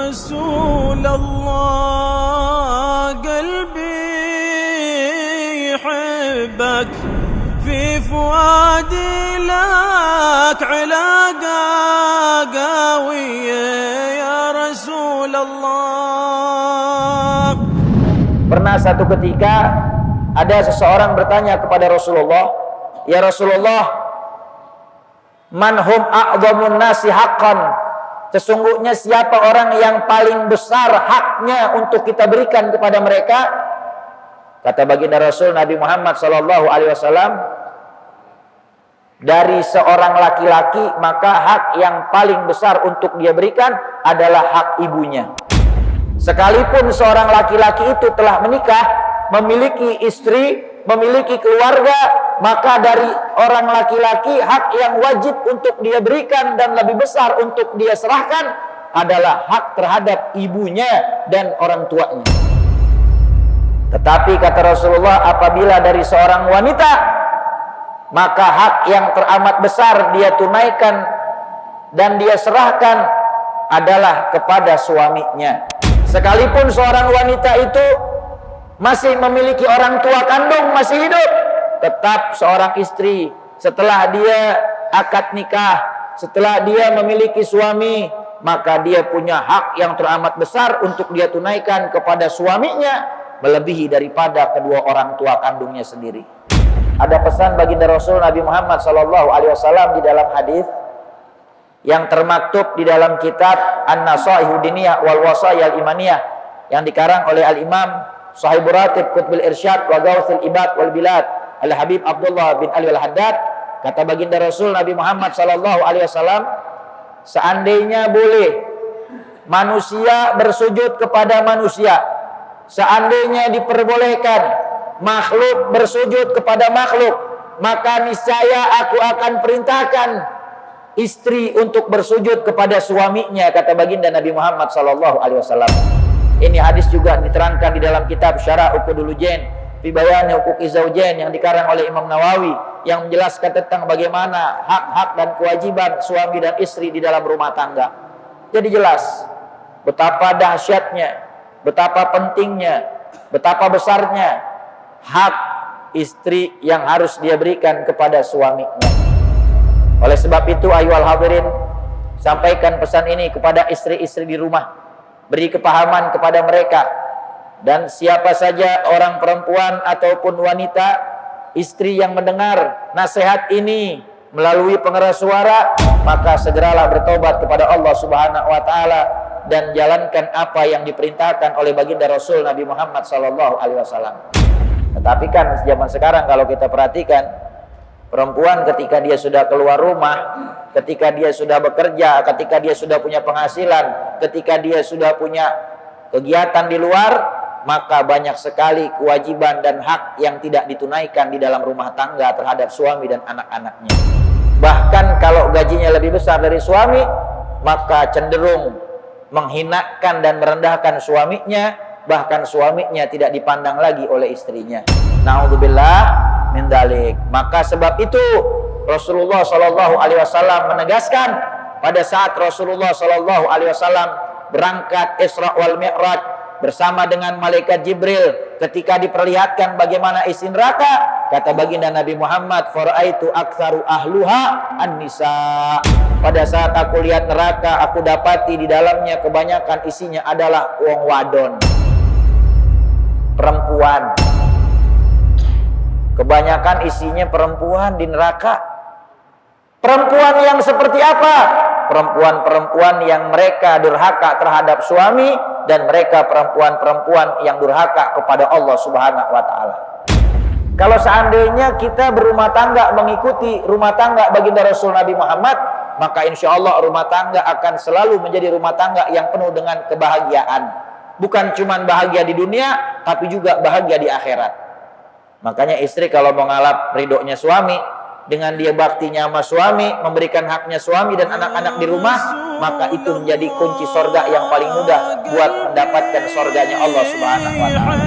رسول الله قلبي يحبك في فؤادي لك علاقة قوية يا رسول الله. Pernah satu ketika ada seseorang bertanya kepada Rasulullah, "Ya Rasulullah, man hum a'dhamun nasi haqqan?" Sesungguhnya siapa orang yang paling besar haknya untuk kita berikan kepada mereka? Kata baginda Rasul Nabi Muhammad SAW, dari seorang laki-laki maka hak yang paling besar untuk dia berikan adalah hak ibunya. Sekalipun seorang laki-laki itu telah menikah, memiliki istri, memiliki keluarga, maka dari orang laki-laki hak yang wajib untuk dia berikan dan lebih besar untuk dia serahkan adalah hak terhadap ibunya dan orang tuanya. Tetapi kata Rasulullah, apabila dari seorang wanita, maka hak yang teramat besar dia tunaikan dan dia serahkan adalah kepada suaminya. Sekalipun seorang wanita itu masih memiliki orang tua kandung masih hidup, tetap seorang istri setelah dia akad nikah, setelah dia memiliki suami, maka dia punya hak yang teramat besar untuk dia tunaikan kepada suaminya, melebihi daripada kedua orang tua kandungnya sendiri. Ada pesan baginda Rasul Nabi Muhammad SAW di dalam hadis yang termaktub di dalam kitab An-Nasaihu Diniyah wal Wasayal Imaniyah yang dikarang oleh Al-Imam Sahibur Ratib Qutbil Irsyad wa Gauthil Ibad wal Bilad Al-Habib Abdullah bin Ali Al-Haddad. Kata baginda Rasul Nabi Muhammad SAW, seandainya boleh manusia bersujud kepada manusia, seandainya diperbolehkan makhluk bersujud kepada makhluk, maka niscaya aku akan perintahkan istri untuk bersujud kepada suaminya, kata baginda Nabi Muhammad SAW. Ini hadis juga diterangkan di dalam kitab Syarah Uqudul Ujain fi Bayani Huquqi Zaujain yang dikarang oleh Imam Nawawi, yang menjelaskan tentang bagaimana hak-hak dan kewajiban suami dan istri di dalam rumah tangga. Jadi jelas betapa dahsyatnya, betapa pentingnya, betapa besarnya hak istri yang harus dia berikan kepada suaminya. Oleh sebab itu, ayyuhal hadirin, sampaikan pesan ini kepada istri-istri di rumah, beri kepahaman kepada mereka, dan siapa saja orang perempuan ataupun wanita, istri yang mendengar nasihat ini melalui pengeras suara, maka segeralah bertobat kepada Allah Subhanahu wa taala dan jalankan apa yang diperintahkan oleh baginda Rasul Nabi Muhammad SAW. Tetapi kan zaman sekarang kalau kita perhatikan, perempuan ketika dia sudah keluar rumah, ketika dia sudah bekerja, ketika dia sudah punya penghasilan, ketika dia sudah punya kegiatan di luar, maka banyak sekali kewajiban dan hak yang tidak ditunaikan di dalam rumah tangga terhadap suami dan anak-anaknya. Bahkan kalau gajinya lebih besar dari suami, maka cenderung menghinakan dan merendahkan suaminya, bahkan suaminya tidak dipandang lagi oleh istrinya. Na'udzubillah min dzalik. Maka sebab itu Rasulullah SAW menegaskan pada saat Rasulullah SAW berangkat Isra wal Mi'raj bersama dengan malaikat Jibril, ketika diperlihatkan bagaimana isi neraka, kata baginda Nabi Muhammad, faraitu aktsaru ahluha an-nisa. Pada saat aku lihat neraka, aku dapati di dalamnya kebanyakan isinya adalah wong wadon, perempuan. Kebanyakan isinya perempuan di neraka. Perempuan yang seperti apa? Perempuan-perempuan yang mereka durhaka terhadap suami, dan mereka perempuan-perempuan yang durhaka kepada Allah Subhanahu wa taala. Kalau seandainya kita berumah tangga mengikuti rumah tangga baginda Rasul Nabi Muhammad, maka insya Allah rumah tangga akan selalu menjadi rumah tangga yang penuh dengan kebahagiaan. Bukan cuma bahagia di dunia, tapi juga bahagia di akhirat. Makanya istri kalau mau ngalap ridhonya suami, dengan dia baktinya sama suami, memberikan haknya suami dan anak-anak di rumah, maka itu menjadi kunci sorga yang paling mudah buat mendapatkan sorganya Allah Subhanahu wa ta'ala.